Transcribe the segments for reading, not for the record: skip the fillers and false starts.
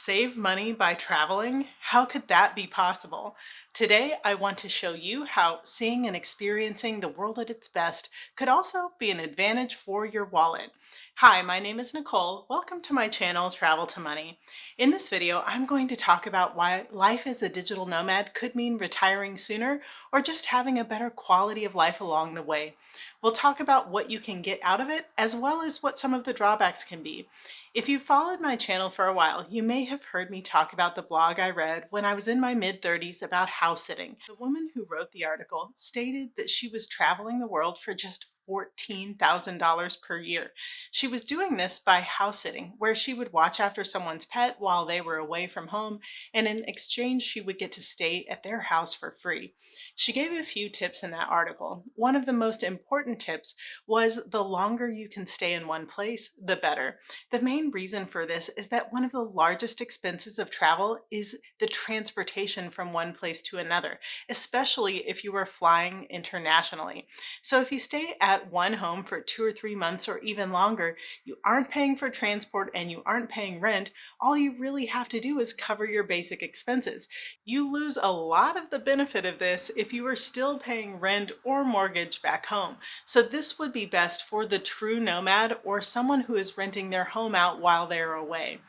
Save money by traveling? How could that be possible? Today, I want to show you how seeing and experiencing the world at its best could also be an advantage for your wallet. Hi, my name is Nicole. Welcome to my channel, Travel to Money. In this video, I'm going to talk about why life as a digital nomad could mean retiring sooner or just having a better quality of life along the way. We'll talk about what you can get out of it, as well as what some of the drawbacks can be. If you've followed my channel for a while, you may have heard me talk about the blog I read when I was in my mid-30s about house sitting. The woman who wrote the article stated that she was traveling the world for just $14,000 per year. She was doing this by house sitting, where she would watch after someone's pet while they were away from home, and in exchange, she would get to stay at their house for free. She gave a few tips in that article. One of the most important tips was the longer you can stay in one place, the better. The main reason for this is that one of the largest expenses of travel is the transportation from one place to another, especially if you are flying internationally. So if you stay at one home for 2 or 3 months or even longer, you aren't paying for transport and you aren't paying rent. All you really have to do is cover your basic expenses. You lose a lot of the benefit of this if you are still paying rent or mortgage back home. So this would be best for the true nomad or someone who is renting their home out while they're away.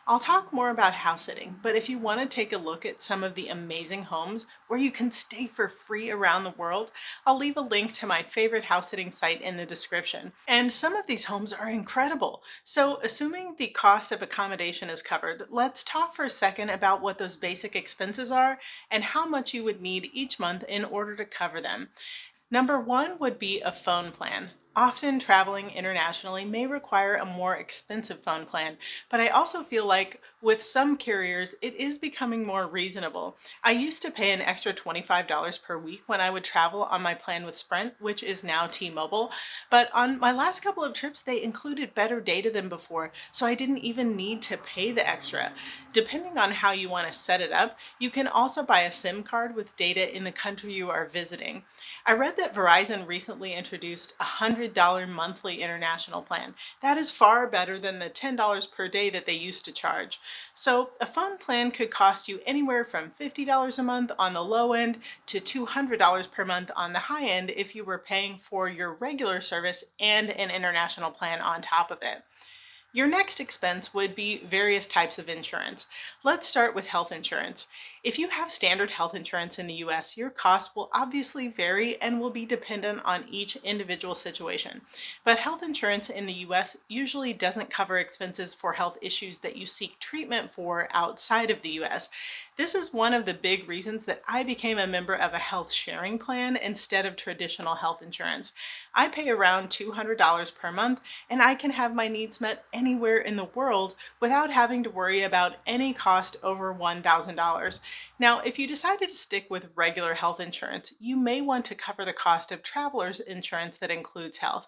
I'll talk more about house sitting, but if you want to take a look at some of the amazing homes where you can stay for free around the world, I'll leave a link to my favorite house sitting site in the description. And some of these homes are incredible. So assuming the cost of accommodation is covered, let's talk for a second about what those basic expenses are and how much you would need each month in order to cover them. Number one would be a phone plan. Often traveling internationally may require a more expensive phone plan, but I also feel like with some carriers, it is becoming more reasonable. I used to pay an extra $25 per week when I would travel on my plan with Sprint, which is now T-Mobile, but on my last couple of trips, they included better data than before, so I didn't even need to pay the extra. Depending on how you want to set it up, you can also buy a SIM card with data in the country you are visiting. I read that Verizon recently introduced a $100 monthly international plan. That is far better than the $10 per day that they used to charge. So a phone plan could cost you anywhere from $50 a month on the low end to $200 per month on the high end if you were paying for your regular service and an international plan on top of it. Your next expense would be various types of insurance. Let's start with health insurance. If you have standard health insurance in the US, your costs will obviously vary and will be dependent on each individual situation. But health insurance in the US usually doesn't cover expenses for health issues that you seek treatment for outside of the US. This is one of the big reasons that I became a member of a health sharing plan instead of traditional health insurance. I pay around $200 per month and I can have my needs met anywhere in the world without having to worry about any cost over $1,000. Now, if you decided to stick with regular health insurance, you may want to cover the cost of traveler's insurance that includes health.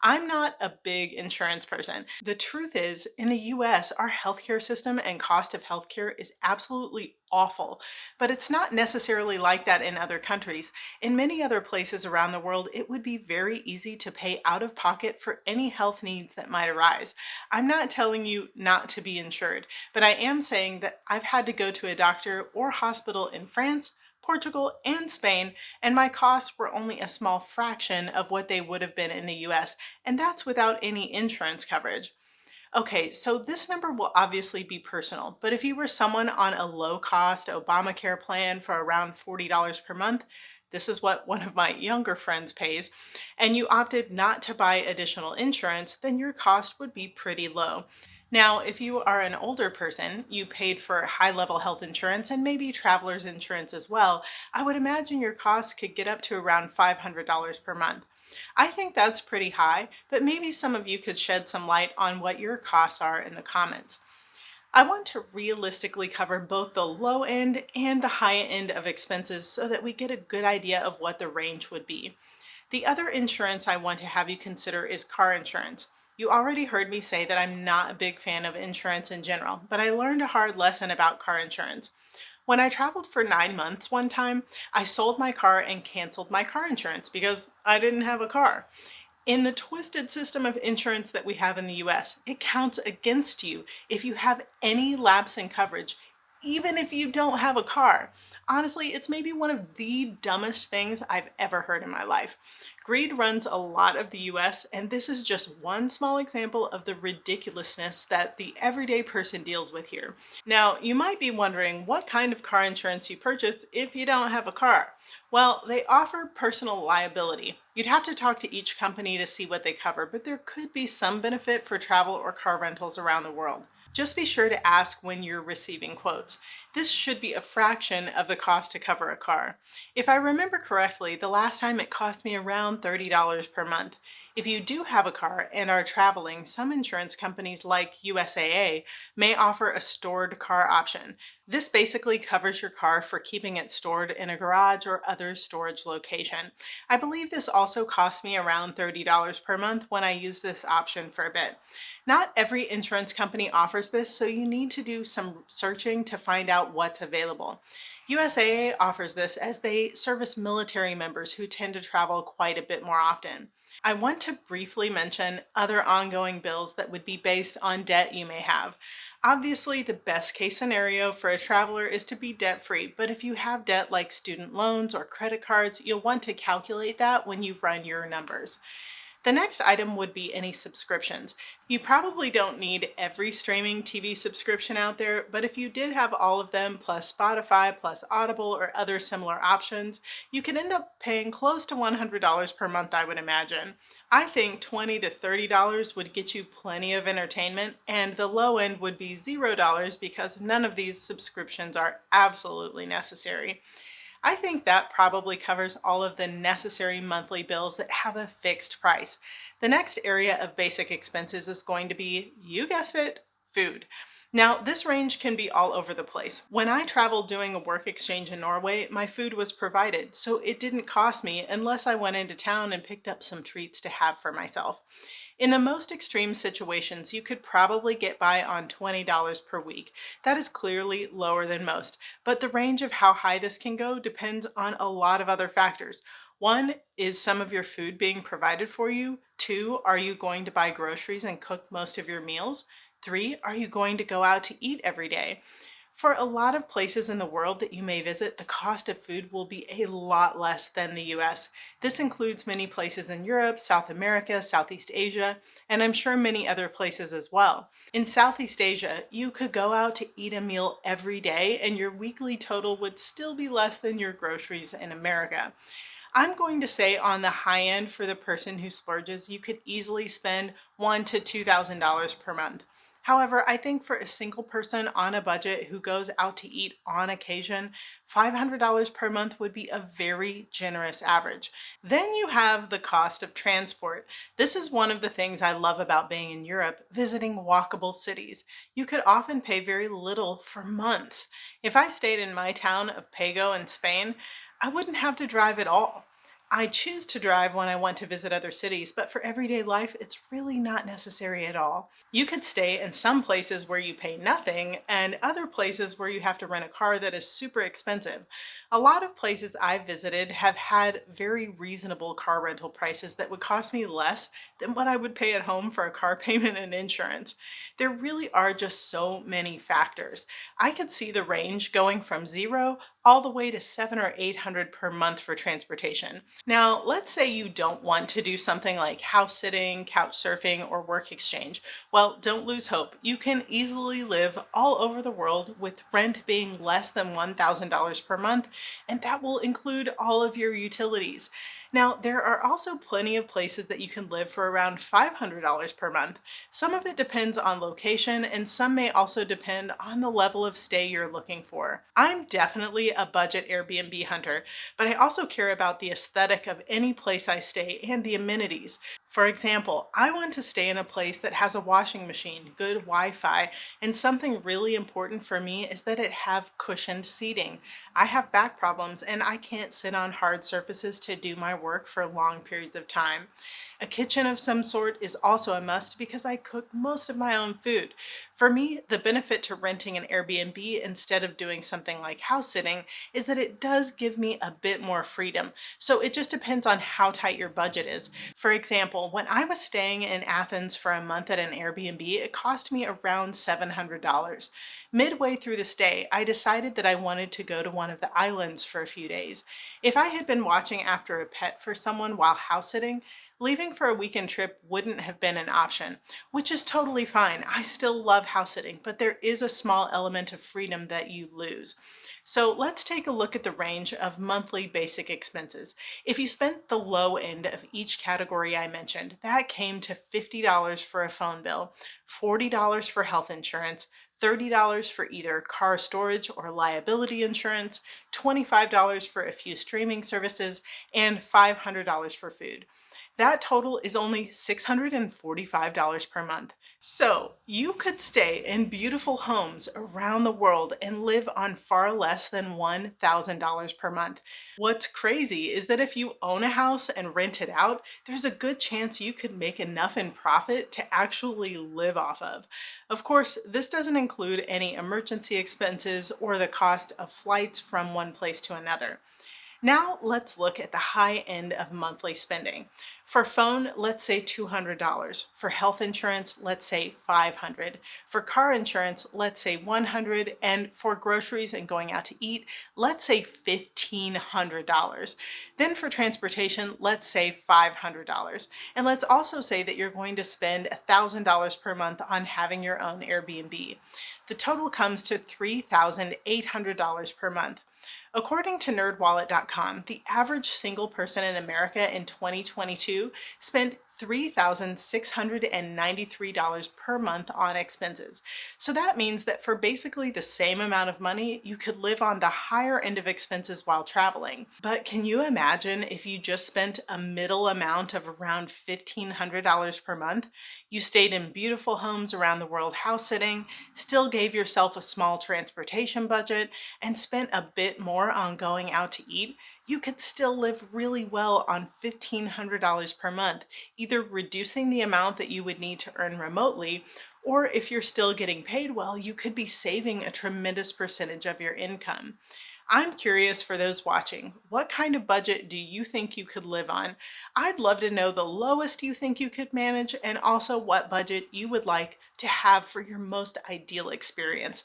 I'm not a big insurance person. The truth is, in the US, our healthcare system and cost of healthcare is absolutely awful, but it's not necessarily like that in other countries. In many other places around the world, it would be very easy to pay out of pocket for any health needs that might arise. I'm not telling you not to be insured, but I am saying that I've had to go to a doctor or hospital in France, Portugal, and Spain, and my costs were only a small fraction of what they would have been in the US, and that's without any insurance coverage. Okay, so this number will obviously be personal, but if you were someone on a low-cost Obamacare plan for around $40 per month, this is what one of my younger friends pays, and you opted not to buy additional insurance, then your cost would be pretty low. Now, if you are an older person, you paid for high-level health insurance and maybe traveler's insurance as well, I would imagine your costs could get up to around $500 per month. I think that's pretty high, but maybe some of you could shed some light on what your costs are in the comments. I want to realistically cover both the low end and the high end of expenses so that we get a good idea of what the range would be. The other insurance I want to have you consider is car insurance. You already heard me say that I'm not a big fan of insurance in general, but I learned a hard lesson about car insurance. When I traveled for 9 months one time, I sold my car and canceled my car insurance because I didn't have a car. In the twisted system of insurance that we have in the US, it counts against you if you have any lapse in coverage, even if you don't have a car. Honestly, it's maybe one of the dumbest things I've ever heard in my life. Greed runs a lot of the US, and this is just one small example of the ridiculousness that the everyday person deals with here. Now, you might be wondering what kind of car insurance you purchase if you don't have a car. Well, they offer personal liability. You'd have to talk to each company to see what they cover, but there could be some benefit for travel or car rentals around the world. Just be sure to ask when you're receiving quotes. This should be a fraction of the cost to cover a car. If I remember correctly, the last time it cost me around $30 per month. If you do have a car and are traveling, some insurance companies like USAA may offer a stored car option. This basically covers your car for keeping it stored in a garage or other storage location. I believe this also cost me around $30 per month when I used this option for a bit. Not every insurance company offers this, so you need to do some searching to find out what's available. USAA offers this as they service military members who tend to travel quite a bit more often. I want to briefly mention other ongoing bills that would be based on debt you may have. Obviously, the best case scenario for a traveler is to be debt free, but if you have debt like student loans or credit cards, you'll want to calculate that when you run your numbers. The next item would be any subscriptions. You probably don't need every streaming TV subscription out there, but if you did have all of them, plus Spotify, plus Audible, or other similar options, you could end up paying close to $100 per month, I would imagine. I think $20 to $30 would get you plenty of entertainment, and the low end would be $0 because none of these subscriptions are absolutely necessary. I think that probably covers all of the necessary monthly bills that have a fixed price. The next area of basic expenses is going to be, you guessed it, food. Now, this range can be all over the place. When I traveled doing a work exchange in Norway, my food was provided, so it didn't cost me unless I went into town and picked up some treats to have for myself. In the most extreme situations, you could probably get by on $20 per week. That is clearly lower than most, but the range of how high this can go depends on a lot of other factors. One, is some of your food being provided for you? Two, are you going to buy groceries and cook most of your meals? Three, are you going to go out to eat every day? For a lot of places in the world that you may visit, the cost of food will be a lot less than the US. This includes many places in Europe, South America, Southeast Asia, and I'm sure many other places as well. In Southeast Asia, you could go out to eat a meal every day and your weekly total would still be less than your groceries in America. I'm going to say on the high end for the person who splurges, you could easily spend $1,000 to $2,000 per month. However, I think for a single person on a budget who goes out to eat on occasion, $500 per month would be a very generous average. Then you have the cost of transport. This is one of the things I love about being in Europe, visiting walkable cities. You could often pay very little for months. If I stayed in my town of Pago in Spain, I wouldn't have to drive at all. I choose to drive when I want to visit other cities, but for everyday life, it's really not necessary at all. You could stay in some places where you pay nothing and other places where you have to rent a car that is super expensive. A lot of places I've visited have had very reasonable car rental prices that would cost me less than what I would pay at home for a car payment and insurance. There really are just so many factors. I could see the range going from zero all the way to 700 or 800 per month for transportation. Now, let's say you don't want to do something like house sitting, couch surfing, or work exchange. Well, don't lose hope. You can easily live all over the world with rent being less than $1,000 per month, and that will include all of your utilities. Now, there are also plenty of places that you can live for around $500 per month. Some of it depends on location, and some may also depend on the level of stay you're looking for. I'm definitely a budget Airbnb hunter, but I also care about the aesthetic of any place I stay and the amenities. For example, I want to stay in a place that has a washing machine, good Wi-Fi, and something really important for me is that it have cushioned seating. I have back problems and I can't sit on hard surfaces to do my work for long periods of time. A kitchen of some sort is also a must because I cook most of my own food. For me, the benefit to renting an Airbnb instead of doing something like house sitting is that it does give me a bit more freedom. So it just depends on how tight your budget is. For example, example, when I was staying in Athens for a month at an Airbnb, it cost me around $700. Midway through the stay, I decided that I wanted to go to one of the islands for a few days. If I had been watching after a pet for someone while house sitting, leaving for a weekend trip wouldn't have been an option, which is totally fine. I still love house sitting, but there is a small element of freedom that you lose. So let's take a look at the range of monthly basic expenses. If you spent the low end of each category I mentioned, that came to $50 for a phone bill, $40 for health insurance, $30 for either car storage or liability insurance, $25 for a few streaming services, and $500 for food. That total is only $645 per month. So you could stay in beautiful homes around the world and live on far less than $1,000 per month. What's crazy is that if you own a house and rent it out, there's a good chance you could make enough in profit to actually live off of. Of course, this doesn't include any emergency expenses or the cost of flights from one place to another. Now let's look at the high end of monthly spending. For phone, let's say $200. For health insurance, let's say $500. For car insurance, let's say $100. And for groceries and going out to eat, let's say $1,500. Then for transportation, let's say $500. And let's also say that you're going to spend $1,000 per month on having your own Airbnb. The total comes to $3,800 per month. According to nerdwallet.com, the average single person in America in 2022 spent $3,693 per month on expenses. So that means that for basically the same amount of money, you could live on the higher end of expenses while traveling. But can you imagine if you just spent a middle amount of around $1,500 per month? You stayed in beautiful homes around the world house sitting, still gave yourself a small transportation budget, and spent a bit more on going out to eat. You could still live really well on $1,500 per month, either reducing the amount that you would need to earn remotely, or if you're still getting paid well, you could be saving a tremendous percentage of your income. I'm curious for those watching, what kind of budget do you think you could live on? I'd love to know the lowest you think you could manage and also what budget you would like to have for your most ideal experience.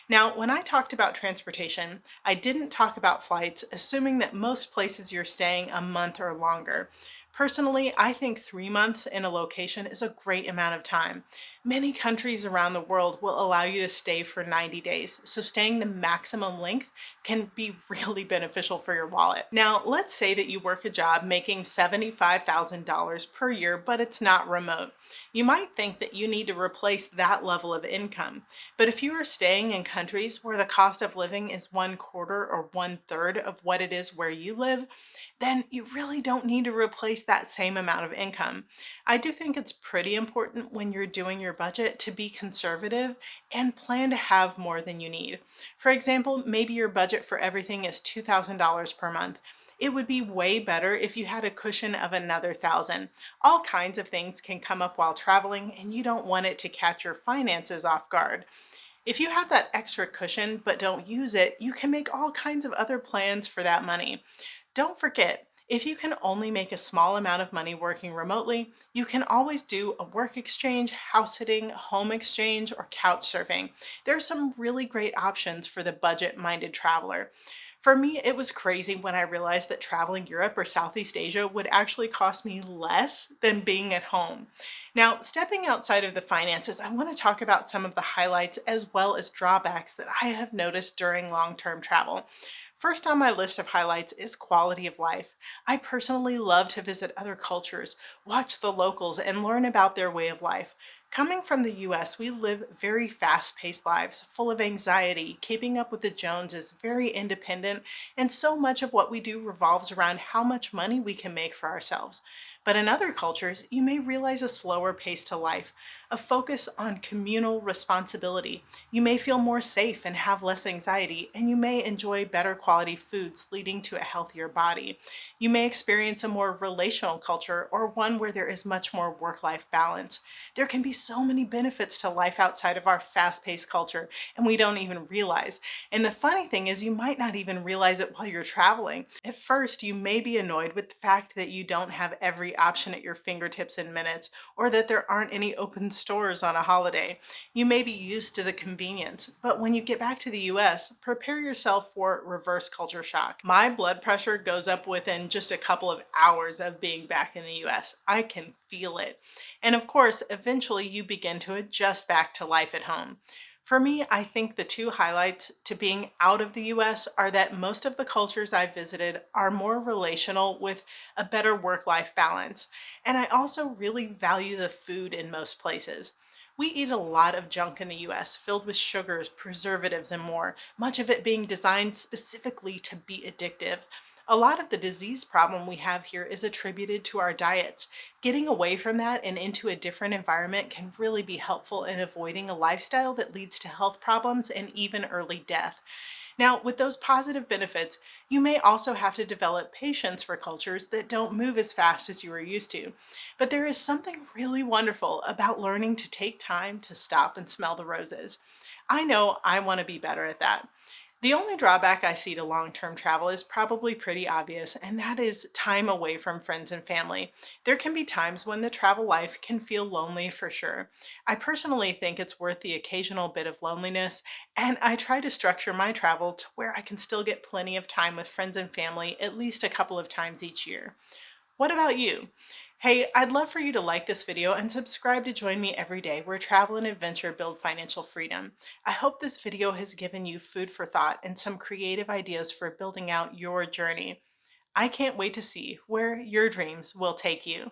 Now, when I talked about transportation, I didn't talk about flights, assuming that most places you're staying a month or longer. Personally, I think 3 months in a location is a great amount of time. Many countries around the world will allow you to stay for 90 days, so staying the maximum length can be really beneficial for your wallet. Now, let's say that you work a job making $75,000 per year, but it's not remote. You might think that you need to replace that level of income. But if you are staying in countries where the cost of living is 1/4 or 1/3 of what it is where you live, then you really don't need to replace that same amount of income. I do think it's pretty important when you're doing your budget to be conservative and plan to have more than you need. For example, maybe your budget for everything is $2,000 per month. It would be way better if you had a cushion of another 1,000. All kinds of things can come up while traveling, and you don't want it to catch your finances off guard. If you have that extra cushion but don't use it, you can make all kinds of other plans for that money. Don't forget, if you can only make a small amount of money working remotely, you can always do a work exchange, house sitting, home exchange, or couch surfing. There are some really great options for the budget-minded traveler. For me, it was crazy when I realized that traveling Europe or Southeast Asia would actually cost me less than being at home. Now, stepping outside of the finances, I want to talk about some of the highlights as well as drawbacks that I have noticed during long-term travel. First on my list of highlights is quality of life. I personally love to visit other cultures, watch the locals, and learn about their way of life. Coming from the US, we live very fast-paced lives, full of anxiety, keeping up with the Joneses, very independent, and so much of what we do revolves around how much money we can make for ourselves. But in other cultures, you may realize a slower pace to life, a focus on communal responsibility. You may feel more safe and have less anxiety, and you may enjoy better quality foods, leading to a healthier body. You may experience a more relational culture or one where there is much more work life balance. There can be so many benefits to life outside of our fast paced culture, and we don't even realize. And the funny thing is, you might not even realize it while you're traveling. At first, you may be annoyed with the fact that you don't have every option at your fingertips in minutes, or that there aren't any open stores on a holiday. You may be used to the convenience, but when you get back to the US, prepare yourself for reverse culture shock. My blood pressure goes up within just a couple of hours of being back in the US. I can feel it. And of course, eventually you begin to adjust back to life at home. For me, I think the two highlights to being out of the US are that most of the cultures I've visited are more relational with a better work life balance. And I also really value the food in most places. We eat a lot of junk in the US, filled with sugars, preservatives, and more, much of it being designed specifically to be addictive. A lot of the disease problem we have here is attributed to our diets. Getting away from that and into a different environment can really be helpful in avoiding a lifestyle that leads to health problems and even early death. Now, with those positive benefits, you may also have to develop patience for cultures that don't move as fast as you are used to. But there is something really wonderful about learning to take time to stop and smell the roses. I know I want to be better at that. The only drawback I see to long term travel is probably pretty obvious, and that is time away from friends and family. There can be times when the travel life can feel lonely for sure. I personally think it's worth the occasional bit of loneliness, and I try to structure my travel to where I can still get plenty of time with friends and family at least a couple of times each year. What about you? Hey, I'd love for you to like this video and subscribe to join me every day where travel and adventure build financial freedom. I hope this video has given you food for thought and some creative ideas for building out your journey. I can't wait to see where your dreams will take you.